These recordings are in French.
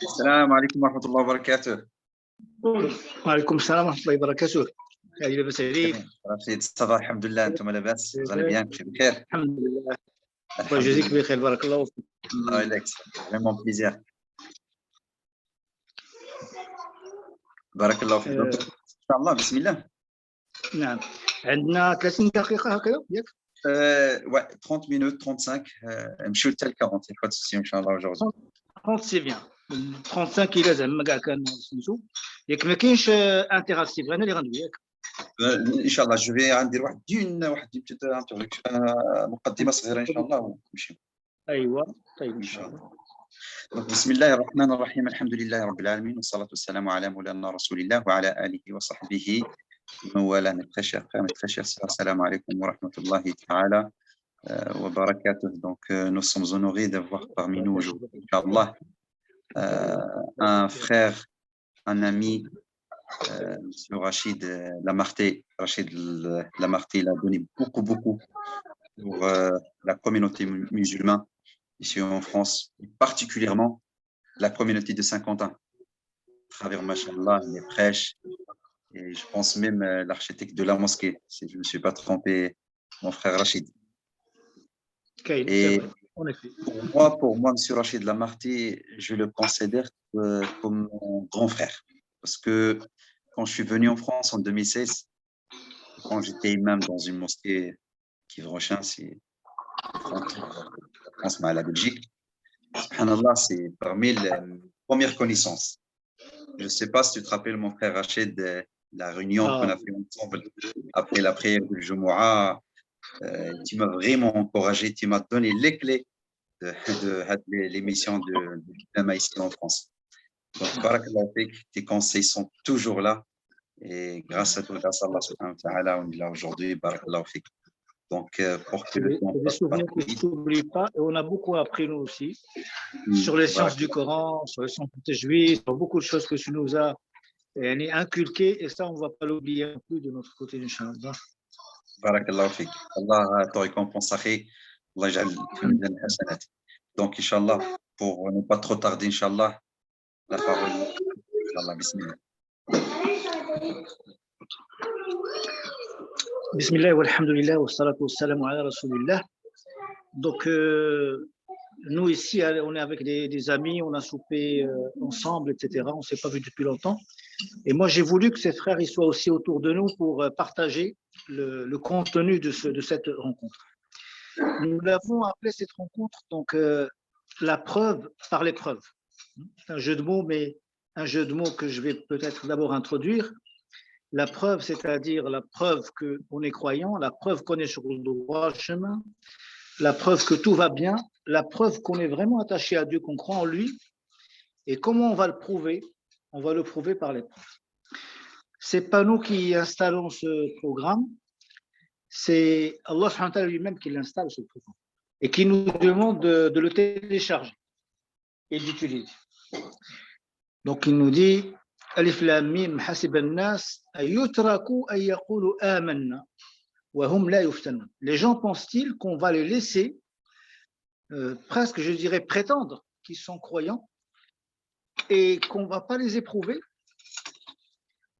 السلام عليكم ورحمة الله وبركاته. وعليكم السلام ورحمة الله وبركاته. أهلا لاباس عليك؟ رشيد صافا الحمد لله، أنتم لاباس؟ vous بيان كلشي بخير؟ الحمد لله. الله يجزيك بخير، بارك الله فيك. الله يليك، فريمون بليزير. بارك الله فيك. إن شاء الله بسم الله. نعم، عندنا 30 دقيقة هكذا ياك؟ Ouais, 30 minutes, 35. نمشيو حتى ل 40 pas de souci إن شاء الله aujourd'hui. 30 سي بيان. 35 إلا زعما كاع كان سميتو ياك ما كاينش انتراسيف، انا اللي غندوي ياك. ان شاء الله جو في غندير واحد بتيت مقدمه صغيره ان شاء الله ونمشيو. ايوا طيب ان شاء الله. بسم الله الرحمن الرحيم، الحمد لله رب العالمين والصلاة والسلام على مولانا رسول الله وعلى آله وصحبه ومن والاه. Mes très chers frères, mes très chers sœurs, assalamu alaikum wa rahmatullahi ta'ala wa barakatuh. Donc nous sommes honorés d'avoir parmi nous aujourd'hui, Inch'Allah, un frère, un ami, M. Rachid Lamarté. Rachid Lamarté, il a donné beaucoup pour la communauté musulmane ici en France, et particulièrement la communauté de Saint-Quentin, à travers, machallah, les prêches, et je pense même l'architecte de la mosquée, si je ne me suis pas trompé, mon frère Rachid. Et pour moi, M. Rachid Lamarté, je le considère comme mon grand frère, parce que quand je suis venu en France en 2016, quand j'étais imam dans une mosquée qui Rochin, c'est France, mais à la Belgique, subhanallah, c'est parmi les premières connaissances. Je ne sais pas si tu te rappelles, mon frère Rachid, la réunion qu'on a fait ensemble après la prière du Jumu'ah. Tu m'as vraiment encouragé, tu m'as donné les clés de l'émission de l'imam ici en France. Donc, barakallah fik, tes conseils sont toujours là. Et grâce à toi, grâce à Allah subhanahu wa ta'ala, on est là aujourd'hui. Barakallah fik. Donc, pour que le temps des souvenirs qui ne s'oublient pas, et on a beaucoup appris nous aussi sur les sciences du Coran, sur les sciences du juif, sur beaucoup de choses que tu nous as inculquées, et ça on ne va pas l'oublier non plus de notre côté, Inch'Allah. Barakallah fik. Allah te récompense, akhi. Allah yaj'al fi mizan hasanat. Donc, Inch'Allah, pour ne pas trop tarder, Inch'Allah, la parole, Inch'Allah, bismillah. Bismillah wa alhamdulillah wa salatu wa salam ala rasulillah. Donc, nous ici, on est avec des amis, on a soupé ensemble, etc. On ne s'est pas vu depuis longtemps. Et moi, j'ai voulu que ces frères ils soient aussi autour de nous pour partager le contenu de cette rencontre. Nous l'avons appelé cette rencontre, donc, la preuve par l'épreuve. C'est un jeu de mots, mais un jeu de mots que je vais peut-être d'abord introduire. La preuve, c'est-à-dire la preuve qu'on est croyant, la preuve qu'on est sur le droit chemin, la preuve que tout va bien, la preuve qu'on est vraiment attaché à Dieu, qu'on croit en lui. Et comment on va le prouver? On va le prouver par l'épreuve. C'est pas nous qui installons ce programme, c'est Allah subhanahu wa ta'ala lui-même qui l'installe, ce programme, et qui nous demande de le télécharger et d'utiliser. Donc il nous dit Alif Lam Mim hasiba an-nas an yutraku an yaqulu amanna wa hum la yuftanun. Les gens pensent-ils qu'on va les laisser presque, je dirais, prétendre qu'ils sont croyants et qu'on ne va pas les éprouver?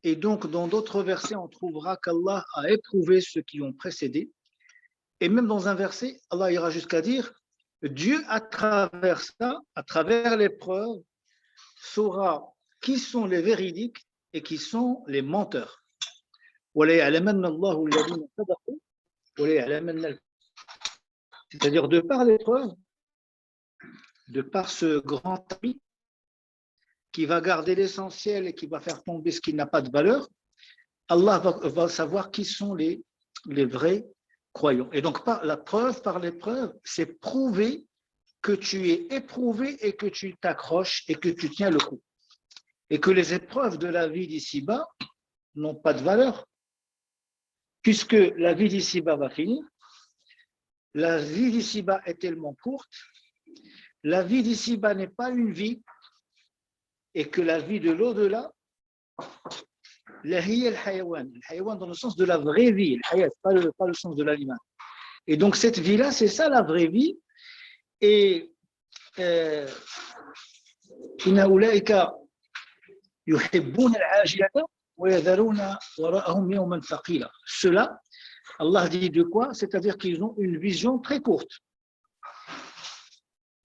Et donc dans d'autres versets on trouvera qu'Allah a éprouvé ceux qui ont précédé, et même dans un verset Allah ira jusqu'à dire Dieu à travers ça, à travers l'épreuve, saura qui sont les véridiques et qui sont les menteurs. C'est-à-dire de par l'épreuve, de par ce grand ami qui va garder l'essentiel et qui va faire tomber ce qui n'a pas de valeur, Allah va savoir qui sont les vrais croyants. Et donc par l'épreuve, c'est prouver que tu es éprouvé et que tu t'accroches et que tu tiens le coup. Et que les épreuves de la vie d'ici-bas n'ont pas de valeur, puisque la vie d'ici-bas va finir. La vie d'ici-bas est tellement courte, la vie d'ici-bas n'est pas une vie, et que la vie de l'au-delà, la hiya al-hayawan, dans le sens de la vraie vie, pas le sens de l'animal. Et donc cette vie-là, c'est ça la vraie vie. Et إن أولئك يحبون العاجلة ويذرون وراءهم يوما ثقيلا. Cela, Allah dit de quoi? C'est-à-dire qu'ils ont une vision très courte.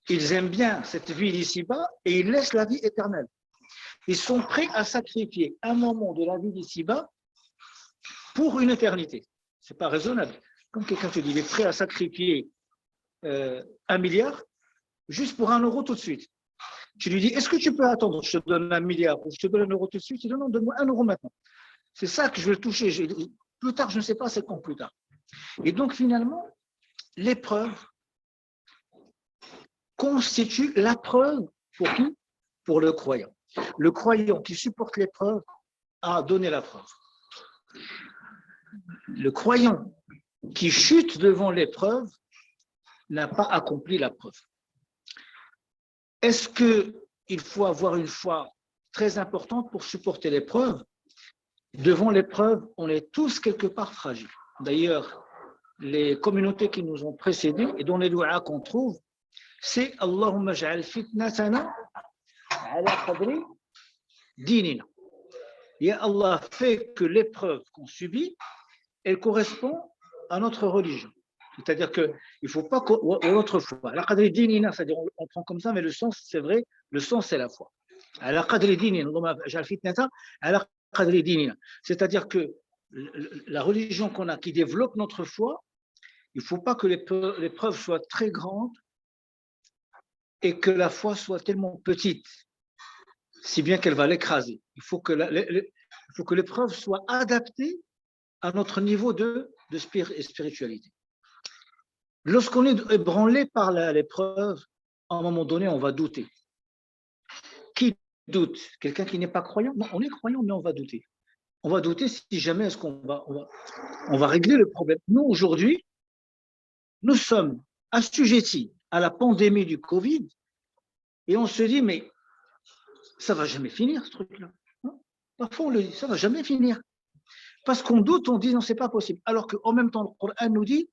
Ils aiment bien cette vie d'ici-bas et ils laissent la vie éternelle. Ils sont prêts à sacrifier un moment de la vie d'ici-bas pour une éternité. Ce n'est pas raisonnable. Comme quelqu'un te dit, il est prêt à sacrifier 1 milliard juste pour 1 euro tout de suite. Tu lui dis, est-ce que tu peux attendre, je te donne 1 milliard ou je te donne 1 euro tout de suite? Il dit, non, donne-moi 1 euro maintenant. C'est ça que je veux toucher. Plus tard, je ne sais pas, c'est quand plus tard. Et donc, finalement, l'épreuve constitue la preuve pour qui? Pour le croyant. Le croyant qui supporte l'épreuve a donné la preuve. Le croyant qui chute devant l'épreuve n'a pas accompli la preuve. Est-ce qu'il faut avoir une foi très importante pour supporter l'épreuve? Devant l'épreuve, on est tous quelque part fragiles. D'ailleurs, les communautés qui nous ont précédés et dont les doigts qu'on trouve, c'est Allahumma ja'al fitnatana ala qadri dinina. Ya Allah, fait que l'épreuve qu'on subit, elle correspond à notre religion. C'est-à-dire qu'il ne faut pas l'autre foi. Ala qadri dinina, c'est-à-dire on prend comme ça, mais le sens, c'est vrai, le sens, c'est la foi. Ala qadri dinina, Allahumma ja'al fitnatana ala qadri dinina. C'est-à-dire que la religion qu'on a, qui développe notre foi, il ne faut pas que l'épreuve soit très grande et que la foi soit tellement petite, si bien qu'elle va l'écraser. Il faut que l'épreuve soit adaptée à notre niveau de spiritualité. Lorsqu'on est ébranlé par l'épreuve, à un moment donné, on va douter. Qui doute? Quelqu'un qui n'est pas croyant? Non, on est croyant, mais on va douter. On va douter si jamais est-ce qu'on va régler le problème. Nous, aujourd'hui, nous sommes assujettis à la pandémie du Covid et on se dit, mais ça ne va jamais finir ce truc-là. Parfois, on le dit, ça ne va jamais finir. Parce qu'on doute, on dit, non, ce n'est pas possible. Alors qu'en même temps, le Coran nous dit,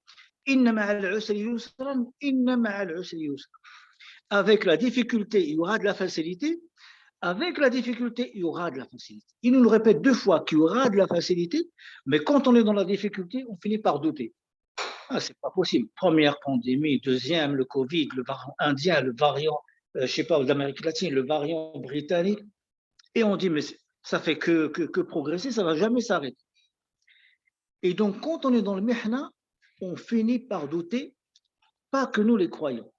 avec la difficulté, il y aura de la facilité. Avec la difficulté, il y aura de la facilité. Il nous le répète 2 fois qu'il y aura de la facilité, mais quand on est dans la difficulté, on finit par douter. Ah, c'est pas possible. Première pandémie, deuxième, le Covid, le variant indien, le variant, je sais pas, d'Amérique latine, le variant britannique. Et on dit, mais ça fait que progresser, ça va jamais s'arrêter. Et donc, quand on est dans le mihna, on finit par douter, pas que nous les croyons.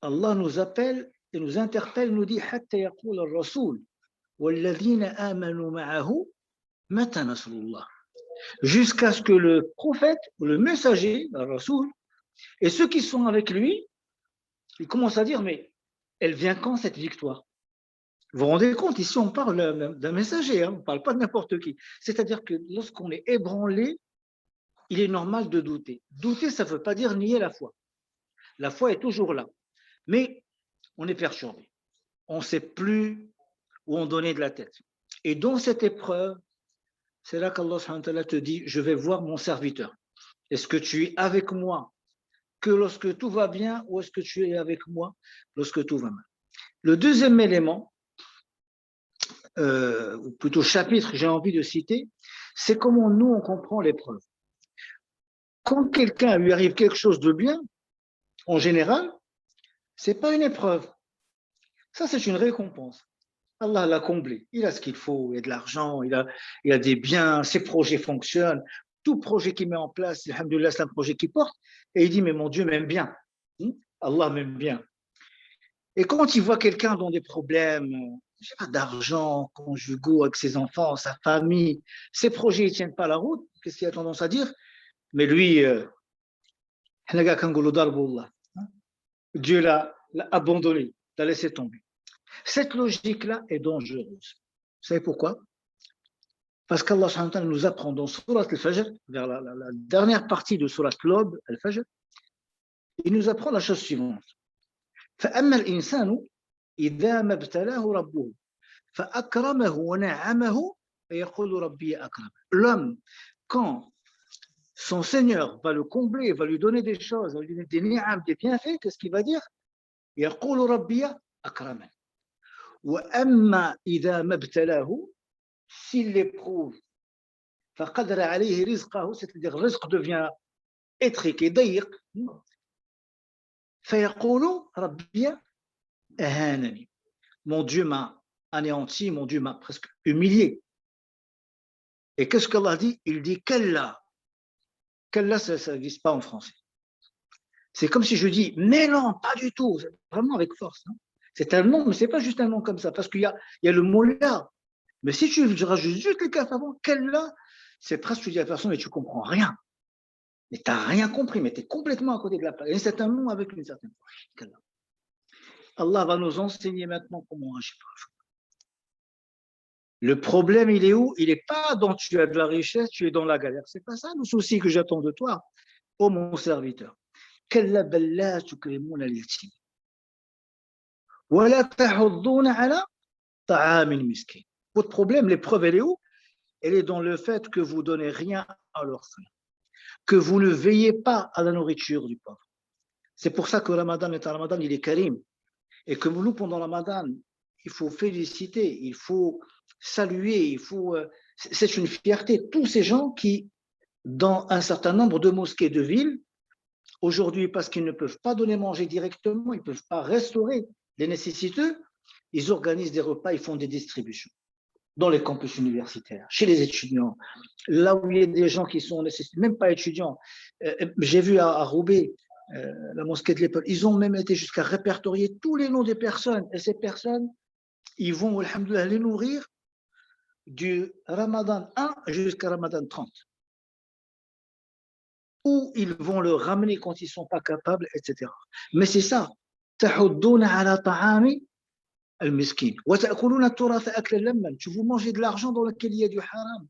Allah nous appelle et nous interpelle, nous dit, حتى يقول الرسول والذين آمنوا معه متى نصر الله. Jusqu'à ce que le prophète, le messager, le Rasoul, et ceux qui sont avec lui, ils commencent à dire, mais elle vient quand cette victoire? Vous vous rendez compte, ici on parle d'un messager, on ne parle pas de n'importe qui. C'est-à-dire que lorsqu'on est ébranlé, il est normal de douter. Douter, ça ne veut pas dire nier la foi. La foi est toujours là. Mais on est perturbé. On ne sait plus où on donnait de la tête. Et dans cette épreuve, c'est là qu'Allah te dit, je vais voir mon serviteur. Est-ce que tu es avec moi que lorsque tout va bien ou est-ce que tu es avec moi lorsque tout va mal? Le deuxième élément, ou plutôt chapitre que j'ai envie de citer, c'est comment nous on comprend l'épreuve. Quand quelqu'un lui arrive quelque chose de bien, en général, ce n'est pas une épreuve. Ça, c'est une récompense. Allah l'a comblé. Il a ce qu'il faut, il a de l'argent, il a des biens, ses projets fonctionnent. Tout projet qu'il met en place, alhamdoulilah, c'est un projet qu'il porte. Et il dit, mais mon Dieu m'aime bien. Allah m'aime bien. Et quand il voit quelqu'un dans des problèmes, je sais pas, d'argent, conjugaux avec ses enfants, sa famille, ses projets ne tiennent pas la route, qu'est-ce qu'il a tendance à dire? Mais lui, Dieu l'a abandonné, l'a laissé tomber. Cette logique-là est dangereuse. Vous savez pourquoi? Parce qu'Allah nous apprend dans Surat al-Fajr, vers la dernière partie de Surat al-Fajr, il nous apprend la chose suivante. فأما الإنسان إذا ما ابتلاه ربه فأكرمه ونعمه فيقول ربي أكرم. L'homme, quand son Seigneur va le combler, va lui donner des choses, va lui donner des ni'am, des bienfaits, qu'est-ce qu'il va dire? يقول ربي أكرمن وأما إذا ما ابتلاه s'il l'éprouve فقدر عليه رزقه, c'est-à-dire le risque devient étriqué, ضيق, فيقول ربي أهانني, mon Dieu m'a anéanti, mon Dieu m'a presque humilié. Et qu'est-ce qu'Allah dit? Il dit Kalla. Kalla, ça n'existe pas en français. C'est comme si je dis, mais non, pas du tout, vraiment avec force. Hein. C'est un nom, mais ce n'est pas juste un nom comme ça, parce qu'il y a le mot là. Mais si tu rajoutes juste le kaf avant, Kalla, c'est presque, tu dis à la personne, mais tu ne comprends rien. Mais tu n'as rien compris, mais tu es complètement à côté de la plaque. Et c'est un nom avec une certaine force. Allah va nous enseigner maintenant comment agir. Le problème, il est où? Il n'est pas dans tu as de la richesse, tu es dans la galère. C'est pas ça le souci que j'attends de toi, ô mon serviteur. كلا بل لا تكرمون اليتيم ولا تحضون على طعام المسكين. Votre problème, l'épreuve, elle est où? Elle est dans le fait que vous ne donnez rien à l'orphelin, que vous ne veillez pas à la nourriture du pauvre. C'est pour ça que Ramadan, il est karim. Et que nous, pendant Ramadan, il faut féliciter, il faut saluer, c'est une fierté. Tous ces gens qui, dans un certain nombre de mosquées de ville, aujourd'hui, parce qu'ils ne peuvent pas donner manger directement, ils ne peuvent pas restaurer les nécessiteux, ils organisent des repas, ils font des distributions dans les campus universitaires, chez les étudiants, là où il y a des gens qui sont nécessités, même pas étudiants. J'ai vu à Roubaix, la mosquée de l'école, ils ont même été jusqu'à répertorier tous les noms des personnes. Et ces personnes, ils vont, alhamdoulilah, les nourrir du Ramadan 1 jusqu'à Ramadan 30. Ou ils vont le ramener quand ils ne sont pas capables, etc. Mais c'est ça. تحضون على طعام المسكين وتأكلون التراث أكلا لما. Tu vous mangez de l'argent dans lequel il y a du haram.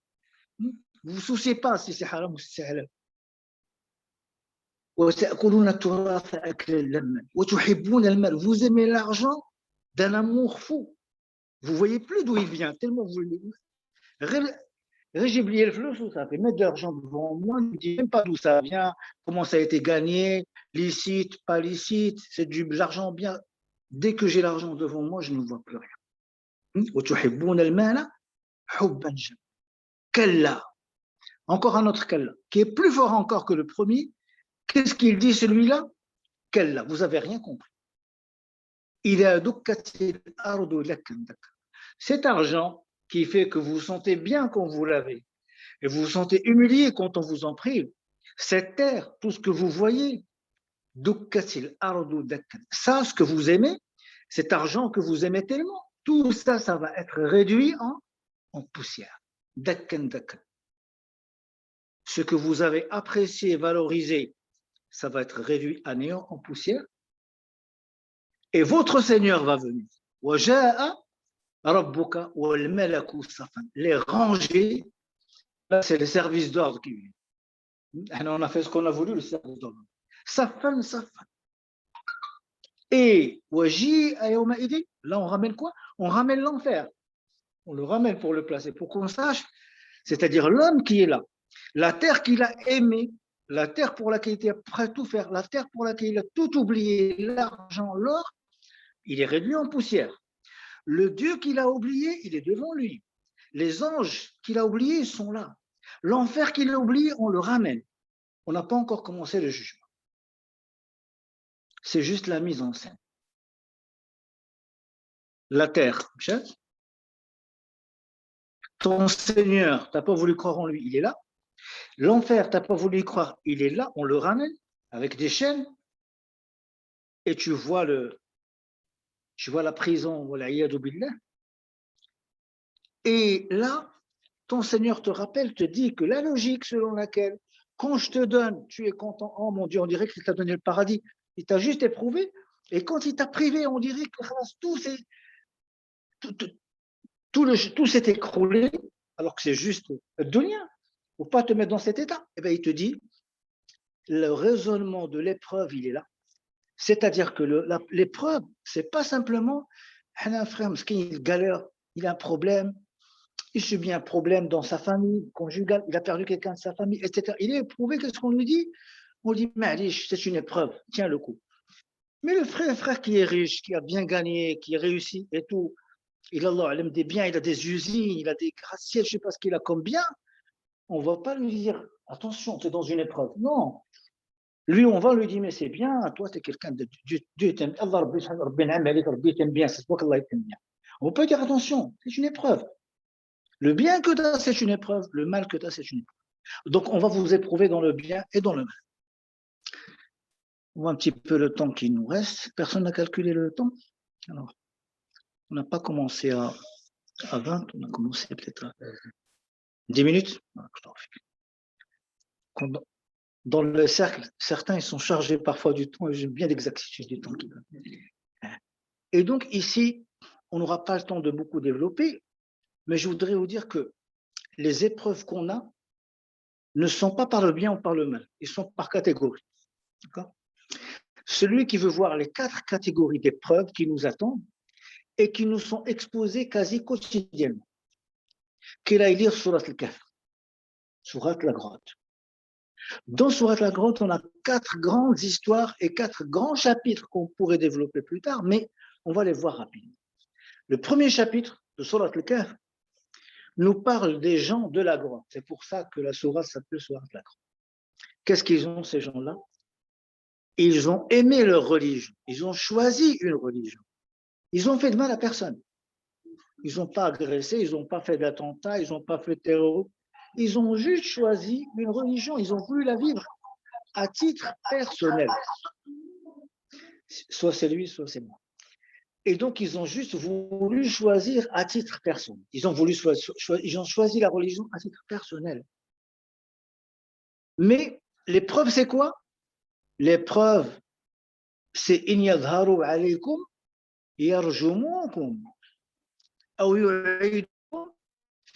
Vous ne vous souciez pas si c'est haram ou si c'est halal. وتأكلون التراث أكلا لما وتحبون المال. Vous aimez l'argent d'un amour fou. Vous ne voyez plus d'où il vient, tellement vous j'ai oublié le flou, ça fait mettre de l'argent devant moi, je ne dis même pas d'où ça vient, comment ça a été gagné, licite, pas licite, c'est de l'argent bien. Dès que j'ai l'argent devant moi, je ne vois plus rien. Encore un autre kalla, qui est plus fort encore que le premier. Qu'est-ce qu'il dit celui-là? Kalla, vous n'avez rien compris. Cet argent qui fait que vous vous sentez bien quand vous l'avez, et vous vous sentez humilié quand on vous en prive, cette terre, tout ce que vous voyez, ça, ce que vous aimez, cet argent que vous aimez tellement, tout ça, ça va être réduit en poussière. Ce que vous avez apprécié, valorisé, ça va être réduit à néant, en poussière. Et votre Seigneur va venir. Les rangées, là c'est les services d'ordre qui viennent. On a fait ce qu'on a voulu, le service d'ordre. Safan. Et là on ramène quoi? On ramène l'enfer. On le ramène pour le placer, pour qu'on sache, c'est-à-dire l'homme qui est là, la terre qu'il a aimée, la terre pour laquelle il était prêt à tout faire, la terre pour laquelle il a tout oublié, l'argent, l'or, il est réduit en poussière. Le Dieu qu'il a oublié, il est devant lui. Les anges qu'il a oubliés, ils sont là. L'enfer qu'il a oublié, on le ramène. On n'a pas encore commencé le jugement. C'est juste la mise en scène. La terre, ton Seigneur, tu n'as pas voulu croire en lui, il est là. L'enfer, tu n'as pas voulu y croire, il est là, on le ramène avec des chaînes. Et tu vois la prison, et là, ton Seigneur te rappelle, te dit que la logique selon laquelle, quand je te donne, tu es content, oh mon Dieu, on dirait qu'il t'a donné le paradis, il t'a juste éprouvé, et quand il t'a privé, on dirait que tout s'est écroulé, alors que c'est juste dunya, pour pas te mettre dans cet état. Et bien il te dit, le raisonnement de l'épreuve, il est là. C'est-à-dire que l'épreuve, c'est pas simplement un frère, il galère, il a un problème, il subit un problème dans sa famille conjugale, il a perdu quelqu'un de sa famille, etc. Il est éprouvé, qu'est-ce qu'on lui dit? On dit, mais c'est une épreuve, tiens le coup. Mais le frère qui est riche, qui a bien gagné, qui réussit et tout, il a des biens, il a des usines, il a des gratte-ciel, je ne sais pas ce qu'il a comme bien, on ne va pas lui dire, attention, tu es dans une épreuve. Non. Lui, on va lui dire, mais c'est bien, toi, tu es quelqu'un de Dieu t'aime. Allah, Rabbi t'aime bien, c'est toi qu'Allah t'aime bien. On peut dire, attention, c'est une épreuve. Le bien que tu as, c'est une épreuve. Le mal que tu as, c'est une épreuve. Donc, on va vous éprouver dans le bien et dans le mal. On voit un petit peu le temps qui nous reste. Personne n'a calculé le temps. Alors, on n'a pas commencé à 20, on a commencé peut-être à 10 minutes. Dans le cercle, certains ils sont chargés parfois du temps et j'aime bien l'exactitude du temps. Et donc ici, on n'aura pas le temps de beaucoup développer, mais je voudrais vous dire que les épreuves qu'on a ne sont pas par le bien ou par le mal, ils sont par catégorie. Celui qui veut voir les 4 catégories d'épreuves qui nous attendent et qui nous sont exposées quasi quotidiennement, qu'il aille lire Surat al-Kahf, Surat la grotte. Dans Surat la grotte, on a 4 grandes histoires et 4 grands chapitres qu'on pourrait développer plus tard, mais on va les voir rapidement. Le premier chapitre de Surat al-Kahf nous parle des gens de la grotte. C'est pour ça que la sourate s'appelle Surat la grotte. Qu'est-ce qu'ils ont, ces gens-là? Ils ont aimé leur religion. Ils ont choisi une religion. Ils n'ont fait de mal à personne. Ils n'ont pas agressé, ils n'ont pas fait d'attentat, ils n'ont pas fait de terrorisme. Ils ont juste choisi une religion. Ils ont voulu la vivre à titre personnel. Soit c'est lui, soit c'est moi. Et donc, ils ont juste voulu choisir à titre personnel. Ils ont choisi la religion à titre personnel. Mais l'épreuve, c'est quoi? L'épreuve, c'est in yadharu alaykum yarjumukum aw yu'idukum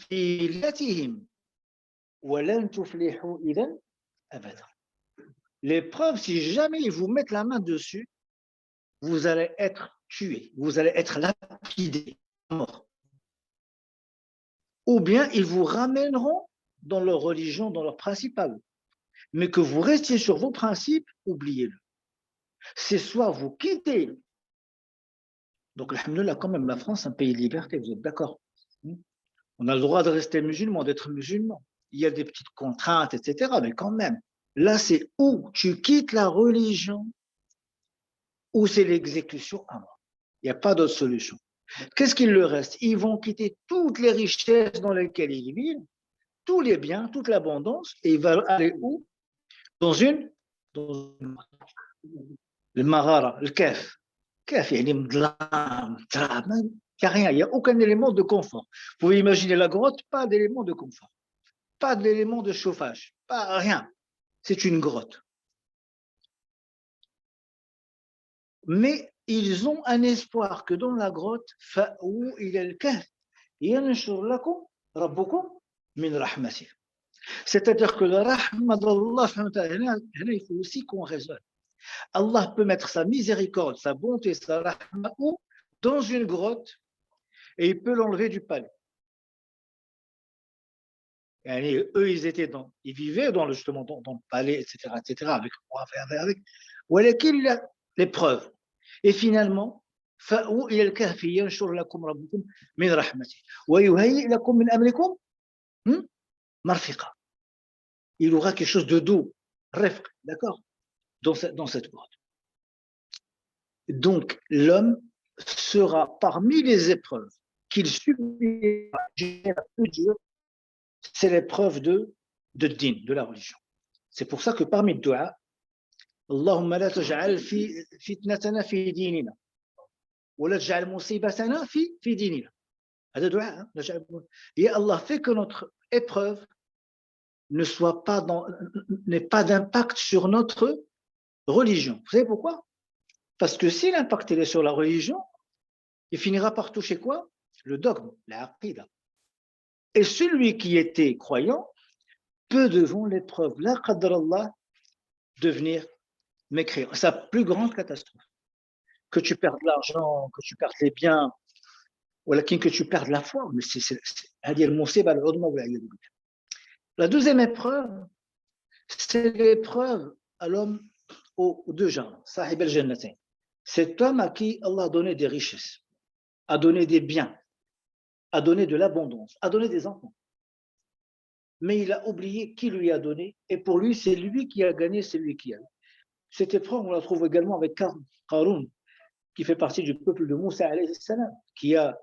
fi millatihim wa lan tuflihu idhan abada. L'épreuve, si jamais ils vous mettent la main dessus, vous allez être tué, vous allez être lapidé, mort. Ou bien ils vous ramèneront dans leur religion, dans leur principal. Mais que vous restiez sur vos principes, oubliez-le. C'est soit vous quittez. Donc, alhamdoulilah, quand même, la France, c'est un pays de liberté, vous êtes d'accord? On a le droit de rester musulman, d'être musulman. Il y a des petites contraintes, etc. Mais quand même, là, c'est où tu quittes la religion, ou c'est l'exécution à mort. Il n'y a pas d'autre solution. Qu'est-ce qu'il leur reste? Ils vont quitter toutes les richesses dans lesquelles ils vivent, tous les biens, toute l'abondance, et ils vont aller où? Dans le marara, le kef. Kef, il y a rien, il n'y a aucun élément de confort. Vous pouvez imaginer la grotte, pas d'élément de confort, pas d'élément de chauffage, pas rien. C'est une grotte. Mais ils ont un espoir que dans la grotte, où il y a le kef, c'est-à-dire que le rahma d'Allah, il faut aussi qu'on raisonne. Allah peut mettre sa miséricorde, sa bonté, sa rahma dans une grotte et il peut l'enlever du palais. Et eux, ils vivaient justement dans le palais, etc., avec l'épreuve. Et finalement, il aura quelque chose de doux, d'accord, dans cette grotte. Donc, l'homme sera parmi les épreuves qu'il subira, c'est l'épreuve de din, de la religion. C'est pour ça que parmi les doigts, Allahumma la taj'al fitnatana fi dinina wa la taj'al musibatana fi dinina. Et Allah fait que notre épreuve n'ait pas d'impact sur notre religion. Vous savez pourquoi? Parce que si l'impact est sur la religion, il finira par toucher quoi? Le dogme, la aqida. Et celui qui était croyant peut devant l'épreuve, la qadr Allah, devenir mécréant. C'est la plus grande catastrophe. Que tu perdes l'argent, que tu perdes les biens, ou que tu perdes la foi. Mais la deuxième épreuve, c'est l'épreuve à l'homme aux deux genres, sahib al-jannatain. Cet homme à qui Allah a donné des richesses, a donné des biens, a donné de l'abondance, a donné des enfants. Mais il a oublié qui lui a donné, et pour lui, c'est lui qui a gagné, c'est lui qui a. Cette épreuve, on la trouve également avec Qarun, qui fait partie du peuple de Moussa, alayhi salam, qui a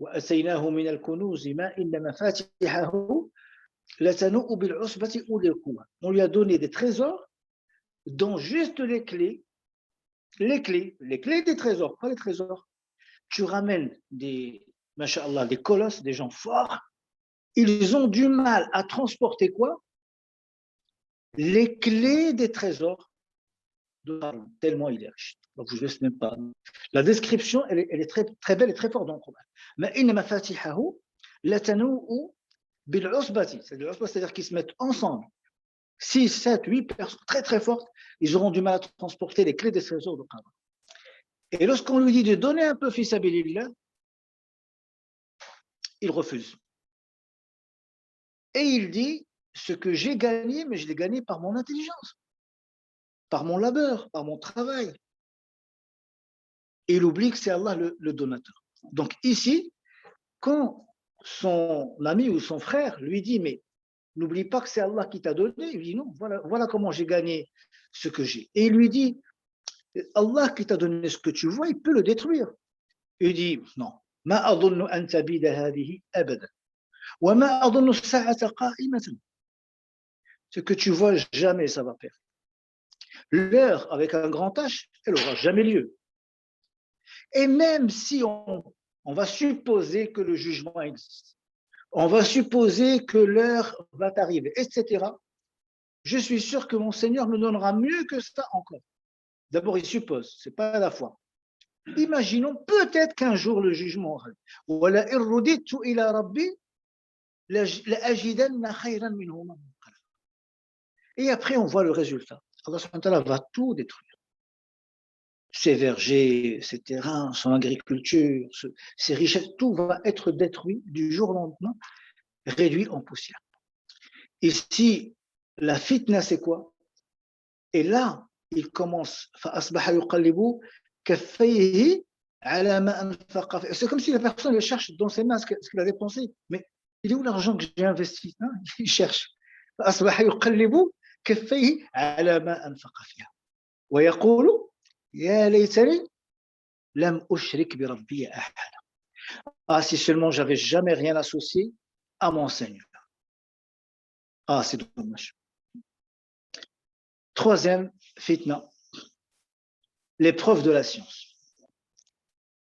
وَأَتَيْنَاهُ مِنَ الْكُنُوزِ مَا إِنَّ مَفَاتِحَهُ لَتَنُوءُ بِالْعُصْبَةِ أُولِي الْقُوَّةِ. On lui a donné des trésors, dont juste les clés des trésors, pas les trésors. Tu ramènes des, masha'Allah, des colosses, des gens forts, ils ont du mal à transporter quoi? Les clés des trésors de Haroun, tellement il est riche. Donc je ne laisse même pas. La description, elle est très, très belle et très forte dans le Coran. C'est-à-dire qu'ils se mettent ensemble. 6, 7, 8 personnes très très fortes, ils auront du mal à transporter les clés des trésors de Haroun. Et lorsqu'on lui dit de donner un peu fi sabilillah, il refuse. Et il dit, ce que j'ai gagné, mais je l'ai gagné par mon intelligence, par mon labeur, par mon travail. Et il oublie que c'est Allah le donateur. Donc ici, quand son ami ou son frère lui dit, mais n'oublie pas que c'est Allah qui t'a donné, il dit non, voilà comment j'ai gagné ce que j'ai. Et il lui dit, Allah qui t'a donné ce que tu vois, il peut le détruire. Il dit, non, ma adunnu an tabida hadihi abadan. Wa ma adunnu as-sa'ata qa'imatan. Ce que tu vois, jamais ça va perdre. L'heure, avec un grand H, elle n'aura jamais lieu. Et même si on va supposer que le jugement existe, on va supposer que l'heure va arriver, etc., je suis sûr que mon Seigneur me donnera mieux que ça encore. D'abord, il suppose, ce n'est pas la foi. Imaginons peut-être qu'un jour le jugement aura lieu. Et après, on voit le résultat. Allah subhanahu wa ta'ala va tout détruire. Ses vergers, ses terrains, son agriculture, ses richesses, tout va être détruit du jour au lendemain, réduit en poussière. Ici, la fitna, c'est quoi? Et là, il commence. C'est comme si la personne elle cherche dans ses mains ce qu'elle a dépensé. Mais il est où l'argent que j'ai investi? Il cherche. ويقول يا ليتني لم أشرك بربي أحدا. Ah, si seulement j'avais jamais rien associé à mon Seigneur. Ah, c'est dommage. Troisième fitna, l'épreuve de la science.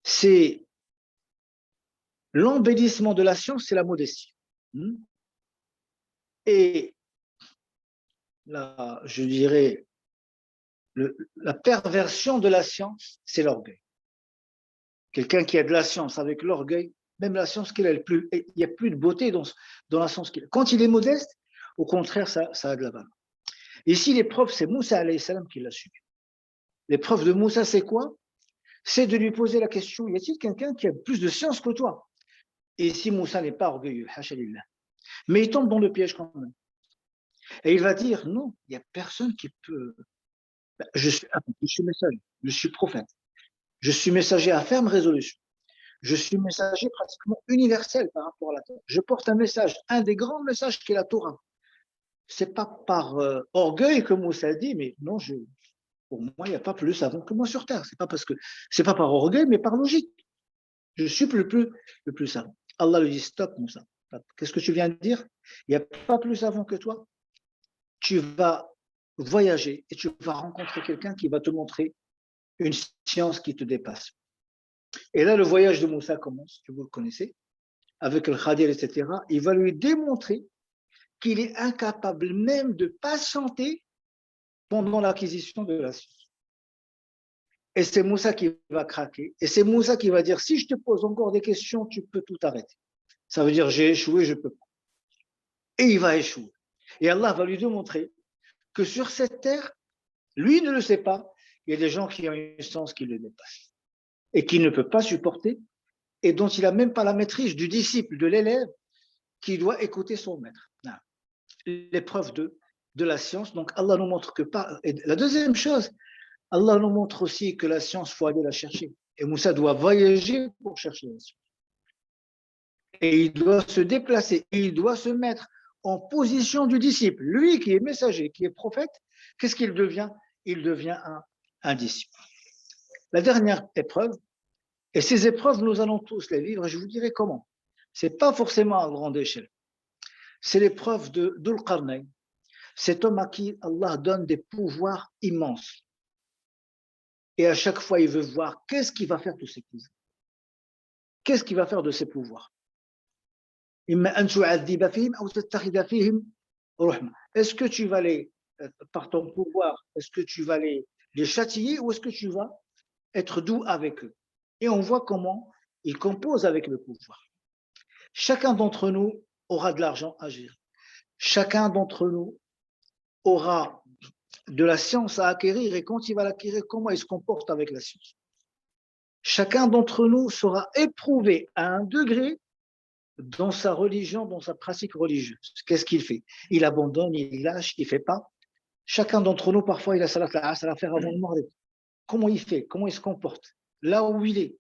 C'est l'embellissement de la science, c'est la modestie. Et là, je dirais, la perversion de la science, c'est l'orgueil. Quelqu'un qui a de la science avec l'orgueil, même la science qu'il a le plus, il n'y a plus de beauté dans la science qu'il a. Quand il est modeste, au contraire, ça a de la valeur. Ici, l'épreuve, c'est Moussa alayhi salam qui l'a subi. L'épreuve de Moussa, c'est quoi? C'est de lui poser la question, y a-t-il quelqu'un qui a plus de science que toi? Et ici, Moussa n'est pas orgueilleux, mais il tombe dans le piège quand même. Et il va dire, non, il n'y a personne qui peut... Je suis messager, je suis prophète, je suis messager à ferme résolution. Je suis messager pratiquement universel par rapport à la Torah. Je porte un message, un des grands messages qui est la Torah. C'est pas par orgueil que Moussa dit, mais non, pour moi, il n'y a pas plus savant que moi sur terre. C'est pas par orgueil, mais par logique. Je suis le plus savant. Allah lui dit, stop, Moussa. Qu'est-ce que tu viens de dire? Il n'y a pas plus savant que toi. Tu vas voyager et tu vas rencontrer quelqu'un qui va te montrer une science qui te dépasse. Et là, le voyage de Moussa commence, vous le connaissez, avec le Khadir, etc. Il va lui démontrer qu'il est incapable même de patienter pendant l'acquisition de la science. Et c'est Moussa qui va craquer. Et c'est Moussa qui va dire, si je te pose encore des questions, tu peux tout arrêter. Ça veut dire, j'ai échoué, je peux pas. Et il va échouer. Et Allah va lui démontrer que sur cette terre, lui ne le sait pas, il y a des gens qui ont une science qui le dépasse et qu'il ne peut pas supporter et dont il n'a même pas la maîtrise du disciple, de l'élève qui doit écouter son maître. L'épreuve de la science. Donc Allah nous montre que pas. Et la deuxième chose, Allah nous montre aussi que la science, il faut aller la chercher. Et Moussa doit voyager pour chercher la science. Et il doit se déplacer, il doit se mettre en position du disciple. Lui qui est messager, qui est prophète, qu'est-ce qu'il devient? Il devient un disciple. La dernière épreuve, et ces épreuves, nous allons tous les vivre, et je vous dirai comment. Ce n'est pas forcément à grande échelle. C'est l'épreuve de Dhul-Qarnayn, cet homme à qui Allah donne des pouvoirs immenses. Et à chaque fois, il veut voir qu'est-ce qu'il va faire de ses pouvoirs. Qu'est-ce qu'il va faire de ses pouvoirs? Est-ce que tu vas les, par ton pouvoir, est-ce que tu vas les châtier ou est-ce que tu vas être doux avec eux? Et on voit comment il compose avec le pouvoir. Chacun d'entre nous aura de l'argent à gérer. Chacun d'entre nous aura de la science à acquérir et quand il va l'acquérir, comment il se comporte avec la science. Chacun d'entre nous sera éprouvé à un degré dans sa religion, dans sa pratique religieuse. Qu'est-ce qu'il fait? Il abandonne, il lâche, il ne fait pas. Chacun d'entre nous, parfois, il a salat al-asr à faire avant de mourir. Comment il fait? Comment il se comporte? Là où il est.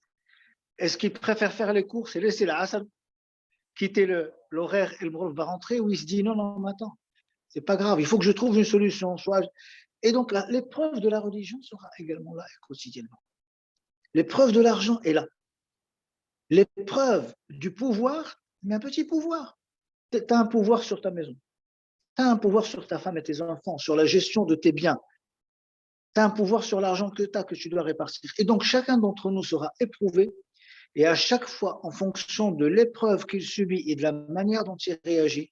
Est-ce qu'il préfère faire les courses et laisser l'asr, quitter l'horaire et le maghrib va rentrer, ou il se dit non, non, mais attends, c'est pas grave, il faut que je trouve une solution. Et donc, l'épreuve de la religion sera également là quotidiennement. L'épreuve de l'argent est là. L'épreuve du pouvoir, mais un petit pouvoir. Tu as un pouvoir sur ta maison. Tu as un pouvoir sur ta femme et tes enfants, sur la gestion de tes biens. Tu as un pouvoir sur l'argent que tu as, que tu dois répartir. Et donc, chacun d'entre nous sera éprouvé. Et à chaque fois, en fonction de l'épreuve qu'il subit et de la manière dont il réagit,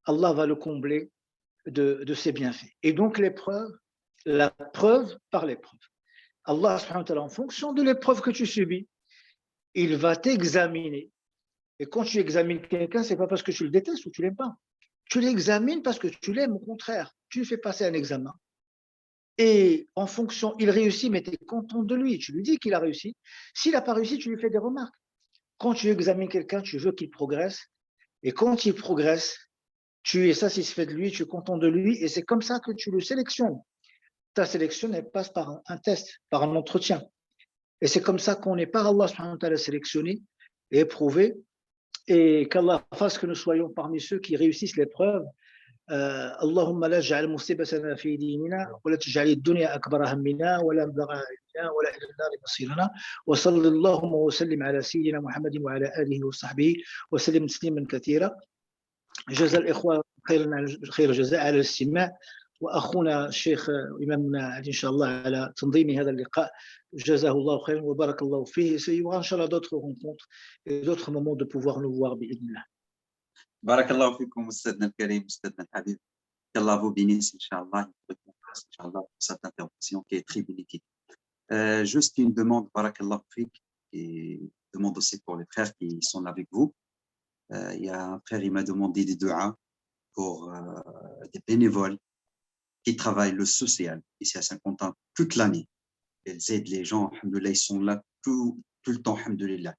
Allah va le combler de ses bienfaits. Et donc, l'épreuve, la preuve par l'épreuve. Allah, subhanahu wa ta'ala, en fonction de l'épreuve que tu subis, il va t'examiner. Et quand tu examines quelqu'un, ce n'est pas parce que tu le détestes ou tu ne l'aimes pas. Tu l'examines parce que tu l'aimes, au contraire. Tu lui fais passer un examen. Et en fonction, il réussit, mais tu es content de lui. Tu lui dis qu'il a réussi. S'il n'a pas réussi, tu lui fais des remarques. Quand tu examines quelqu'un, tu veux qu'il progresse. Et quand il progresse, tu es satisfait de lui, tu es content de lui. Et c'est comme ça que tu le sélectionnes. Ta sélection, elle passe par un test, par un entretien. Et c'est comme ça qu'on est par Allah subhanahu wa ta'ala sélectionné et éprouvé. Et qu'Allah fasse que nous soyons parmi ceux qui réussissent l'épreuve. اللهم لا تجعل مصيبتنا في ديننا ولا تجعل الدنيا أكبر همنا ولا مبلغ علمنا ولا إلى النار مصيرنا وصلى اللهم وسلم على سيدنا محمد وعلى آله وصحبه وسلم تسليما كثيرا. جزا الإخوة خير الجزاء على الاستماع وأخونا الشيخ إمامنا علي إن شاء الله على تنظيم هذا اللقاء جزاه الله خيرا وبارك الله فيه. Il y aura إن شاء الله d'autres rencontres et d'autres moments de pouvoir nous voir بإذن الله. بارك الله فيكم أستاذنا الكريم أستاذنا الحبيب. qu'Allah vous bénisse Inch'Allah pour cette intervention qui est très bénéfique. Juste une demande, barakallah fik, et demande aussi pour les frères qui sont là avec vous. Il y a un frère, il m'a demandé des du'as pour des bénévoles qui travaillent le social ici à Saint-Quentin toute l'année. Ils aident les gens, alhamdoulilah, ils sont là tout le temps, alhamdoulilah.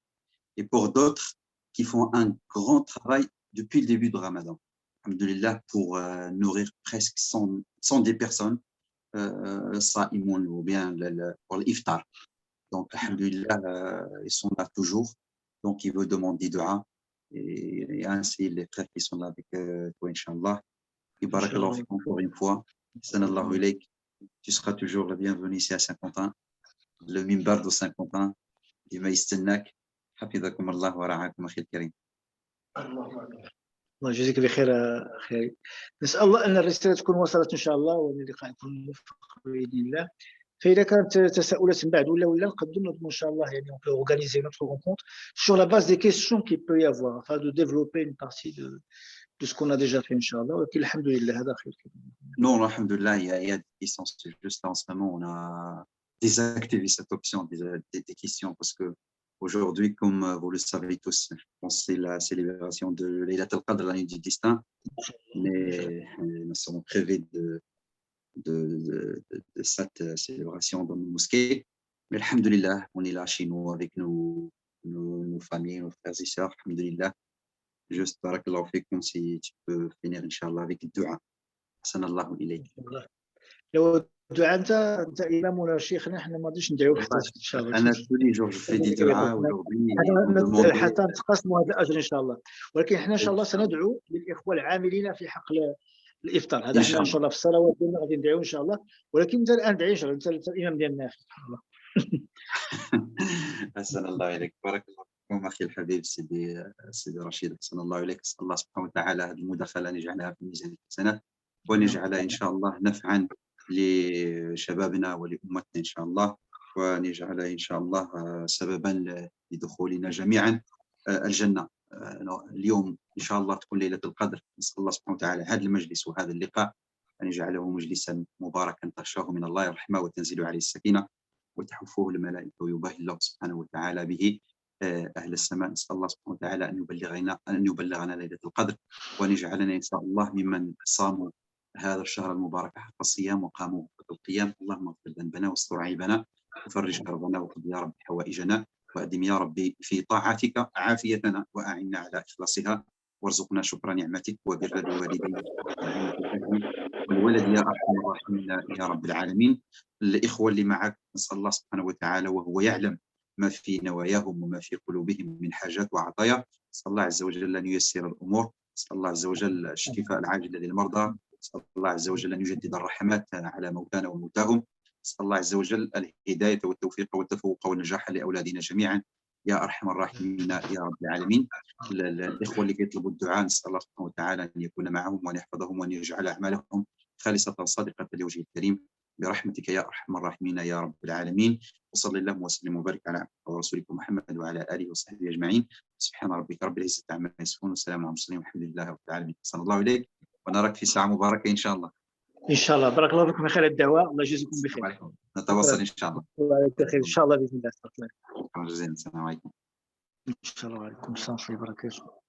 Et pour d'autres qui font un grand travail depuis le début de Ramadan, alhamdoulilah, pour nourrir presque 110 personnes, saïmoun, ou bien pour l'iftar. Donc, alhamdoulilah, ils sont là toujours. Donc, ils veulent demander dua. Et ainsi, les frères qui sont là avec toi, Inch'Allah. Et barakallahu fikum encore une fois. Sanallahu ilayk. Tu seras toujours le bienvenu ici à Saint-Quentin. Le mimbar de Saint-Quentin. ديما يستناك حفظكم الله ورعاكم أخي الكريم. الله يجزيك بخير اخي. نسال الله ان الرساله تكون وصلت ان شاء الله وان اللقاء يكون موفق باذن الله. فاذا كانت تساؤلات من بعد ولا نقدروا ان شاء الله يعني on peut organiser notre rencontre sur la base des questions qu'il peut y avoir afin de développer une partie de ce qu'on a déjà fait inchallah. Alhamdulillah, hada khair. Non, alhamdulillah, il y a des questions. Juste en ce moment, on a désactivé cette option des questions parce que aujourd'hui, comme vous le savez tous, je pense que c'est la célébration de Laylat al-Qadr, la nuit du destin, mais nous sommes privés de cette célébration dans nos mosquées. Mais alhamdulillah, on est là chez nous avec nos familles, nos frères et sœurs, alhamdulillah. Juste, barakallahu fikum, si tu peux finir, Inch'Allah, avec le dua. Sanallahu ilayk. الدعاء انت امام ولا شيخنا، حنا ما غاديش ندعيو حتى ان شاء الله. انا كل جور في دي دعاء aujourd'hui حتى نتقاسموا هذا الاجر ان شاء الله. ولكن حنا ان شاء الله سندعو للاخوه العاملين في حقل الافطار. هذا حنا ان شاء الله في الصلوات ديالنا غادي ندعيو ان شاء الله. ولكن انت الان دعي ان شاء الله، انت الامام ديالنا اخي. سبحان الله. احسن الله اليك، بارك الله فيكم اخي الحبيب سيدي رشيد، احسن الله اليك. اسال الله سبحانه وتعالى هذه المداخله ان يجعلها في ميزان الحسنات، وان يجعلها ان شاء الله نفعا لشبابنا ولامتنا ان شاء الله، وان يجعلها ان شاء الله سببا لدخولنا جميعا الجنه. اليوم ان شاء الله تكون ليله القدر. نسال الله سبحانه وتعالى هذا المجلس وهذا اللقاء ان يجعله مجلسا مباركا تغشاه من الله الرحمه وتنزل عليه السكينه وتحفه الملائكة ويباهي الله سبحانه وتعالى به أهل السماء. نسأل الله سبحانه وتعالى أن يبلغنا ليلة القدر، وأن يجعلنا إن شاء الله ممن صاموا هذا الشهر المبارك حق الصيام وقاموا بالقيام. اللهم اغفر ذنبنا واستر عيبنا وفرج كربنا وقض يا رب حوائجنا، وأدم يا ربي في طاعتك عافيتنا، وأعنا على إخلاصها، وارزقنا شكر نعمتك وبر الوالدين والولد يا أرحم الراحمين يا رب العالمين. الإخوة اللي معك نسأل الله سبحانه وتعالى وهو يعلم ما في نواياهم وما في قلوبهم من حاجات وعطايا، نسأل الله عز وجل أن ييسر الأمور، نسأل الله عز وجل الشفاء العاجل للمرضى، نسأل الله عز وجل أن يجدد الرحمات على موتانا وموتاهم، نسأل الله عز وجل الهداية والتوفيق والتفوق والنجاح لأولادنا جميعا يا أرحم الراحمين يا رب العالمين. الإخوة اللي يطلبوا الدعاء نسأل الله سبحانه وتعالى أن يكون معهم وأن يحفظهم وأن يجعل أعمالهم خالصة صادقة لوجهه الكريم برحمتك يا أرحم الراحمين يا رب العالمين. وصلى اللهم وسلم وبارك على رسولك محمد وعلى آله وصحبه أجمعين. سبحان ربك رب العزة عما يصفون وسلام على المرسلين والحمد لله رب العالمين. صلى الله عليك، ونراك في ساعة مباركة إن شاء الله. ان شاء الله. بارك الله فيكم خير الدعوة، الله يجزيكم بخير. نتواصل إن شاء الله. وعليك خير ان شاء الله باذن الله. السلام عليكم. ان شاء الله. وعليكم السلام ورحمه الله وبركاته.